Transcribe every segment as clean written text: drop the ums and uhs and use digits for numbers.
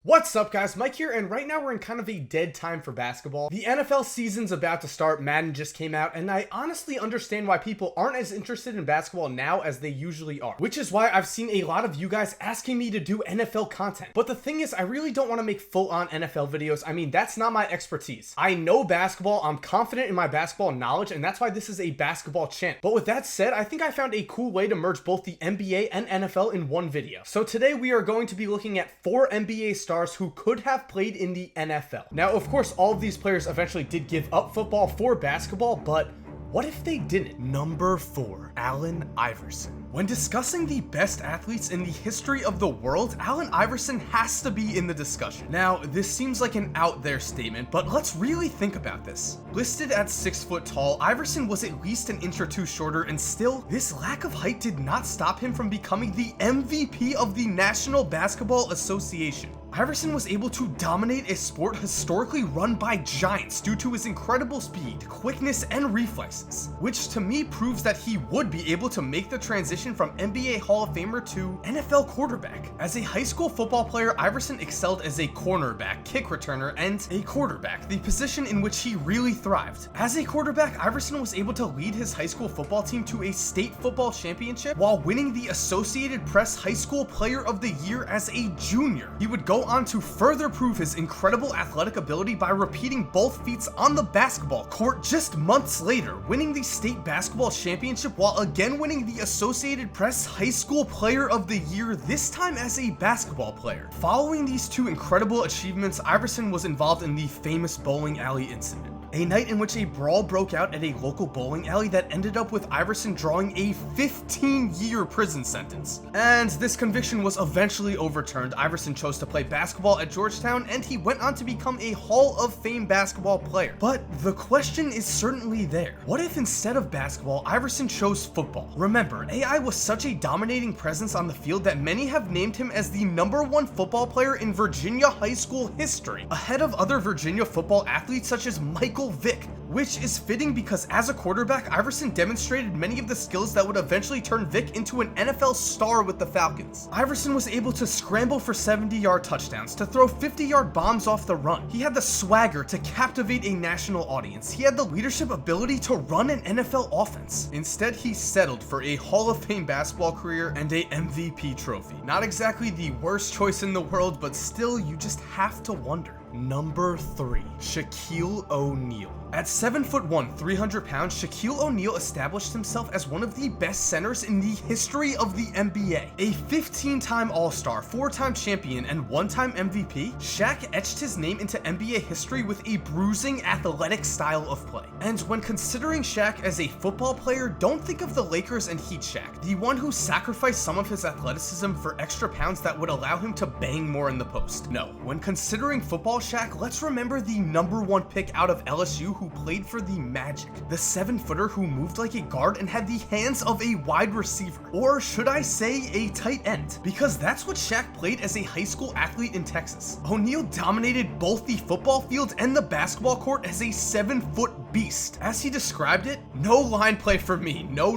What's up guys, Mike here, and right now we're in kind of a dead time for basketball. The NFL season's about to start, Madden just came out, and I honestly understand why people aren't as interested in basketball now as they usually are. Which is why I've seen a lot of you guys asking me to do NFL content. But the thing is, I really don't want to make full-on NFL videos. I mean, that's not my expertise. I know basketball, I'm confident in my basketball knowledge, and that's why this is a basketball channel. But with that said, I think I found a cool way to merge both the NBA and NFL in one video. So today we are going to be looking at 4 NBA stars who could have played in the NFL. Now, of course, all of these players eventually did give up football for basketball, but what if they didn't? Number 4, Allen Iverson. When discussing the best athletes in the history of the world, Allen Iverson has to be in the discussion. Now, this seems like an out there statement, but let's really think about this. Listed at 6 foot tall, Iverson was at least an inch or two shorter, and still, this lack of height did not stop him from becoming the MVP of the National Basketball Association. Iverson was able to dominate a sport historically run by giants due to his incredible speed, quickness, and reflexes, which to me proves that he would be able to make the transition from NBA Hall of Famer to NFL quarterback. As a high school football player, Iverson excelled as a cornerback, kick returner, and a quarterback, the position in which he really thrived. As a quarterback, Iverson was able to lead his high school football team to a state football championship while winning the Associated Press High School Player of the Year as a junior. He would go on to further prove his incredible athletic ability by repeating both feats on the basketball court just months later, winning the state basketball championship while again winning the Associated Press High School Player of the Year, this time as a basketball player. Following these two incredible achievements, Iverson was involved in the famous bowling alley incident. A night in which a brawl broke out at a local bowling alley that ended up with Iverson drawing a 15-year prison sentence. And this conviction was eventually overturned. Iverson chose to play basketball at Georgetown, and he went on to become a Hall of Fame basketball player. But the question is certainly there. What if instead of basketball, Iverson chose football? Remember, AI was such a dominating presence on the field that many have named him as the #1 football player in Virginia high school history, ahead of other Virginia football athletes such as Michael Vick, which is fitting because as a quarterback, Iverson demonstrated many of the skills that would eventually turn Vick into an NFL star with the Falcons. Iverson was able to scramble for 70-yard touchdowns, to throw 50-yard bombs off the run. He had the swagger to captivate a national audience. He had the leadership ability to run an NFL offense. Instead, he settled for a Hall of Fame basketball career and a MVP trophy. Not exactly the worst choice in the world, but still, you just have to wonder. Number 3, Shaquille ONeal. At 7'1", 300 pounds, Shaquille ONeal established himself as one of the best centers in the history of the NBA. A 15-time All-Star, 4-time champion, and 1-time MVP, Shaq etched his name into NBA history with a bruising, athletic style of play. And when considering Shaq as a football player, don't think of the Lakers and Heat Shaq, the one who sacrificed some of his athleticism for extra pounds that would allow him to bang more in the post. No, when considering football Shaq, let's remember the #1 pick out of LSU who played for the Magic, the 7-footer who moved like a guard and had the hands of a wide receiver, or should I say a tight end, because that's what Shaq played as a high school athlete in Texas. ONeal dominated both the football field and the basketball court as a 7-foot beast. As he described it, no line play for me, no.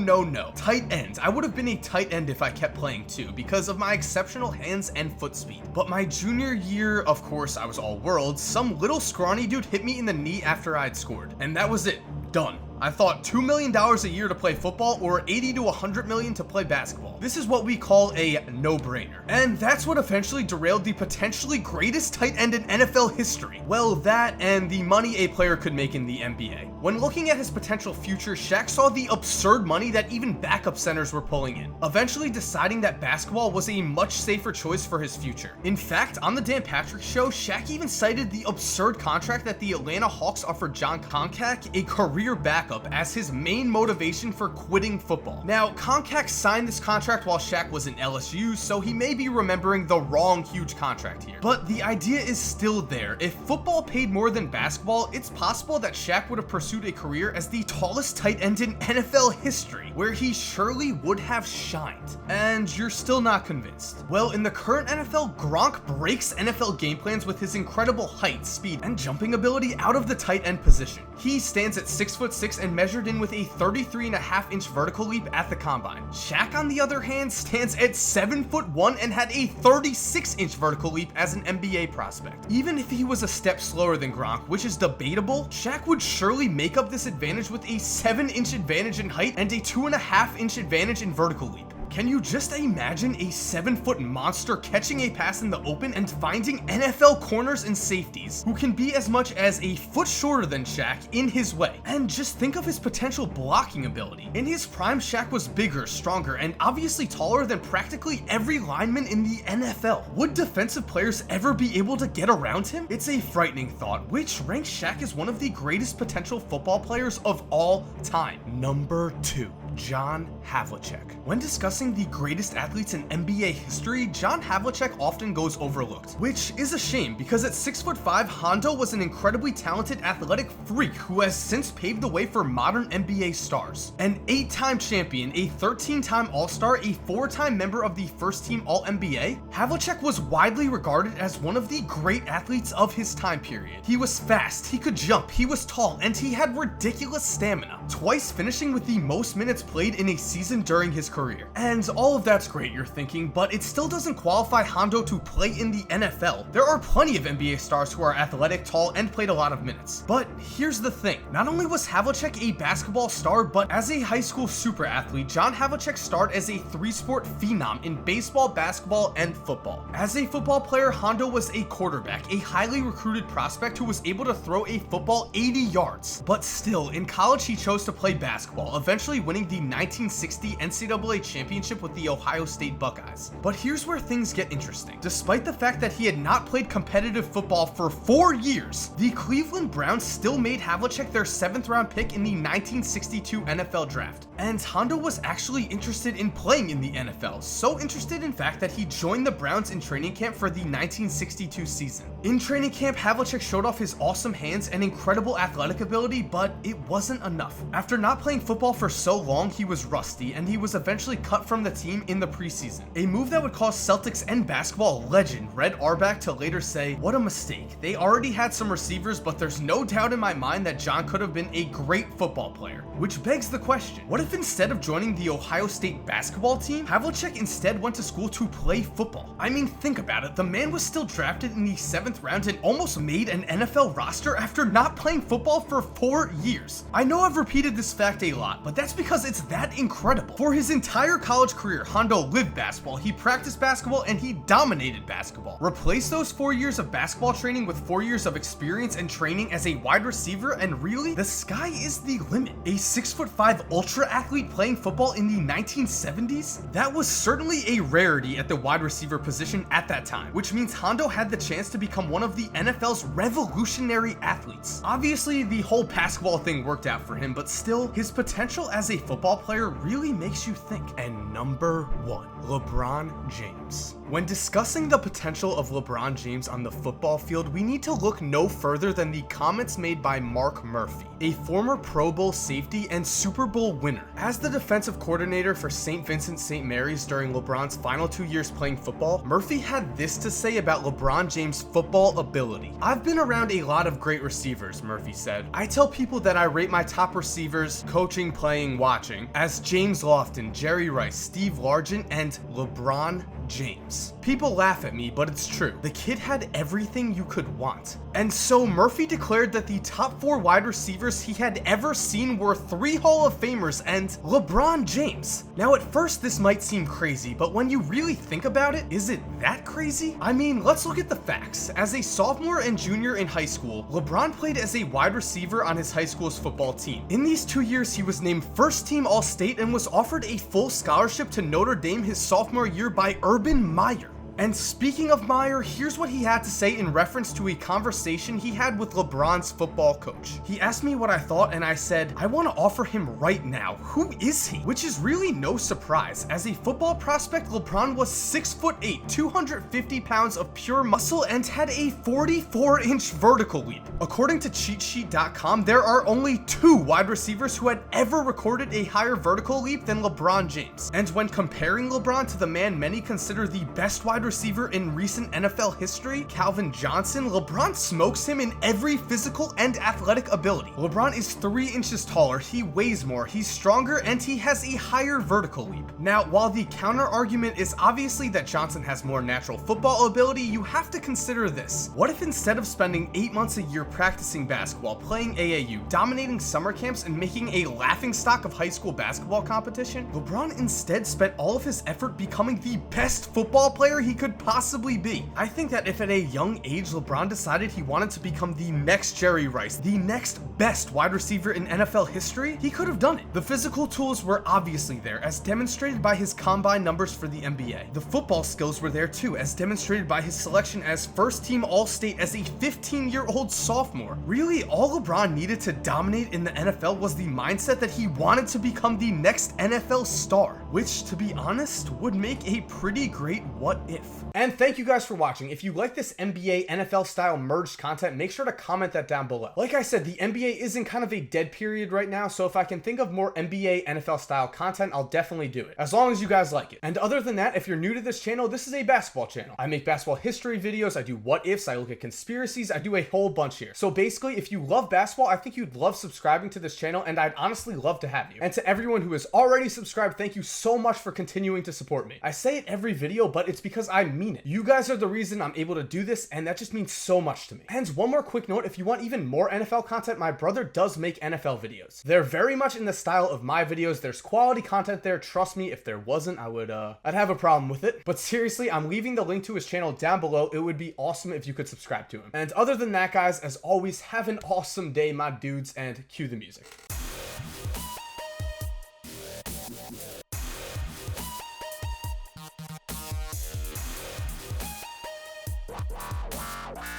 Tight end. I would have been a tight end if I kept playing too, because of my exceptional hands and foot speed. But my junior year, of course, I was all world. Some little scrawny dude hit me in the knee after I'd scored, and that was it. Done. I thought $2 million a year to play football or 80 to 100 million to play basketball. This is what we call a no-brainer. And that's what eventually derailed the potentially greatest tight end in NFL history. Well, that and the money a player could make in the NBA. When looking at his potential future, Shaq saw the absurd money that even backup centers were pulling in, eventually deciding that basketball was a much safer choice for his future. In fact, on the Dan Patrick Show, Shaq even cited the absurd contract that the Atlanta Hawks offered John Koncak, a career backup, as his main motivation for quitting football. Now, Koncak signed this contract while Shaq was in LSU, so he may be remembering the wrong huge contract here. But the idea is still there. If football paid more than basketball, it's possible that Shaq would have pursued pursued a career as the tallest tight end in NFL history, where he surely would have shined. And you're still not convinced? Well, in the current NFL, Gronk breaks NFL game plans with his incredible height, speed, and jumping ability out of the tight end position. He stands at 6'6" and measured in with a 33.5-inch vertical leap at the combine. Shaq, on the other hand, stands at 7'1" and had a 36-inch vertical leap as an NBA prospect. Even if he was a step slower than Gronk, which is debatable, Shaq would surely make up this advantage with a 7-inch advantage in height and a 2.5-inch advantage in vertical leap. Can you just imagine a 7-foot monster catching a pass in the open and finding NFL corners and safeties who can be as much as a foot shorter than Shaq in his way? And just think of his potential blocking ability. In his prime, Shaq was bigger, stronger, and obviously taller than practically every lineman in the NFL. Would defensive players ever be able to get around him? It's a frightening thought, which ranks Shaq as one of the greatest potential football players of all time. Number 2. John Havlicek. When discussing the greatest athletes in NBA history, John Havlicek often goes overlooked, which is a shame because at 6'5", Hondo was an incredibly talented athletic freak who has since paved the way for modern NBA stars. An 8-time champion, a 13-time All-Star, a 4-time member of the first-team All-NBA, Havlicek was widely regarded as one of the great athletes of his time period. He was fast, he could jump, he was tall, and he had ridiculous stamina, twice finishing with the most minutes played in a season during his career. And all of that's great, you're thinking, but it still doesn't qualify Hondo to play in the NFL. There are plenty of NBA stars who are athletic, tall, and played a lot of minutes. But here's the thing, not only was Havlicek a basketball star, but as a high school super athlete, John Havlicek starred as a 3-sport phenom in baseball, basketball, and football. As a football player, Hondo was a quarterback, a highly recruited prospect who was able to throw a football 80 yards. But still, in college he chose to play basketball, eventually winning the 1960 NCAA championship with the Ohio State Buckeyes. But here's where things get interesting. Despite the fact that he had not played competitive football for 4 years, the Cleveland Browns still made Havlicek their 7th round pick in the 1962 NFL draft. And Hondo was actually interested in playing in the NFL, so interested in fact that he joined the Browns in training camp for the 1962 season. In training camp, Havlicek showed off his awesome hands and incredible athletic ability, but it wasn't enough. After not playing football for so long, he was rusty, and he was eventually cut from the team in the preseason. A move that would cause Celtics and basketball legend Red Auerbach to later say, "What a mistake. They already had some receivers, but there's no doubt in my mind that John could have been a great football player." Which begs the question, what if instead of joining the Ohio State basketball team, Havlicek instead went to school to play football? I mean, think about it. The man was still drafted in the 7th round and almost made an NFL roster after not playing football for 4 years. I know I've repeated this fact a lot, but that's because it's that incredible. For his entire college career, Hondo lived basketball, he practiced basketball, and he dominated basketball. Replace those 4 years of basketball training with 4 years of experience and training as a wide receiver, and really, the sky is the limit. A 6'5" ultra athlete playing football in the 1970s? That was certainly a rarity at the wide receiver position at that time, which means Hondo had the chance to become one of the NFL's revolutionary athletes. Obviously, the whole basketball thing worked out for him, but still, his potential as a football player really makes you think. And number 1, LeBron James. When discussing the potential of LeBron James on the football field, we need to look no further than the comments made by Mark Murphy, a former Pro Bowl safety and Super Bowl winner. As the defensive coordinator for St. Vincent St. Mary's during LeBron's final 2 years playing football, Murphy had this to say about LeBron James' football ability. "I've been around a lot of great receivers," Murphy said. "I tell people that I rate my top receivers, coaching, playing, watching, as James Lofton, Jerry Rice, Steve Largent, and LeBron James. People laugh at me, but it's true. The kid had everything you could want." And so Murphy declared that the top 4 wide receivers he had ever seen were 3 Hall of Famers and LeBron James. Now at first this might seem crazy, but when you really think about it, is it that crazy? I mean, let's look at the facts. As a sophomore and junior in high school, LeBron played as a wide receiver on his high school's football team. In these 2 years, he was named first team All-State and was offered a full scholarship to Notre Dame his sophomore year by Urban Meyer. And speaking of Meyer, here's what he had to say in reference to a conversation he had with LeBron's football coach. He asked me what I thought, and I said, I want to offer him right now. Who is he? Which is really no surprise. As a football prospect, LeBron was 6'8", 250 pounds of pure muscle and had a 44-inch vertical leap. According to cheatsheet.com, there are only 2 wide receivers who had ever recorded a higher vertical leap than LeBron James. And when comparing LeBron to the man many consider the best wide receiver in recent NFL history, Calvin Johnson, LeBron smokes him in every physical and athletic ability. LeBron is 3 inches taller, he weighs more, he's stronger, and he has a higher vertical leap. Now, while the counter argument is obviously that Johnson has more natural football ability, you have to consider this. What if instead of spending 8 months a year practicing basketball, playing AAU, dominating summer camps, and making a laughingstock of high school basketball competition, LeBron instead spent all of his effort becoming the best football player he could possibly be? I think that if at a young age LeBron decided he wanted to become the next Jerry Rice, the next best wide receiver in NFL history, he could have done it. The physical tools were obviously there, as demonstrated by his combine numbers for the NBA. The football skills were there too, as demonstrated by his selection as first-team All-State as a 15-year-old sophomore. Really, all LeBron needed to dominate in the NFL was the mindset that he wanted to become the next NFL star, which, to be honest, would make a pretty great what if. And thank you guys for watching. If you like this NBA NFL style merged content, make sure to comment that down below. Like I said, the NBA is in kind of a dead period right now, so if I can think of more NBA NFL style content, I'll definitely do it, as long as you guys like it. And other than that, if you're new to this channel, this is a basketball channel. I make basketball history videos, I do what ifs, I look at conspiracies, I do a whole bunch here. So basically, if you love basketball, I think you'd love subscribing to this channel, and I'd honestly love to have you. And to everyone who is already subscribed, thank you so much for continuing to support me. I say it every video, but it's because I mean it. You guys are the reason I'm able to do this, and that just means so much to me. And one more quick note, if you want even more NFL content, my brother does make NFL videos. They're very much in the style of my videos. There's quality content there. Trust me, if there wasn't, I'd have a problem with it. But seriously, I'm leaving the link to his channel down below. It would be awesome if you could subscribe to him. And other than that, guys, as always, have an awesome day, my dudes, and cue the music.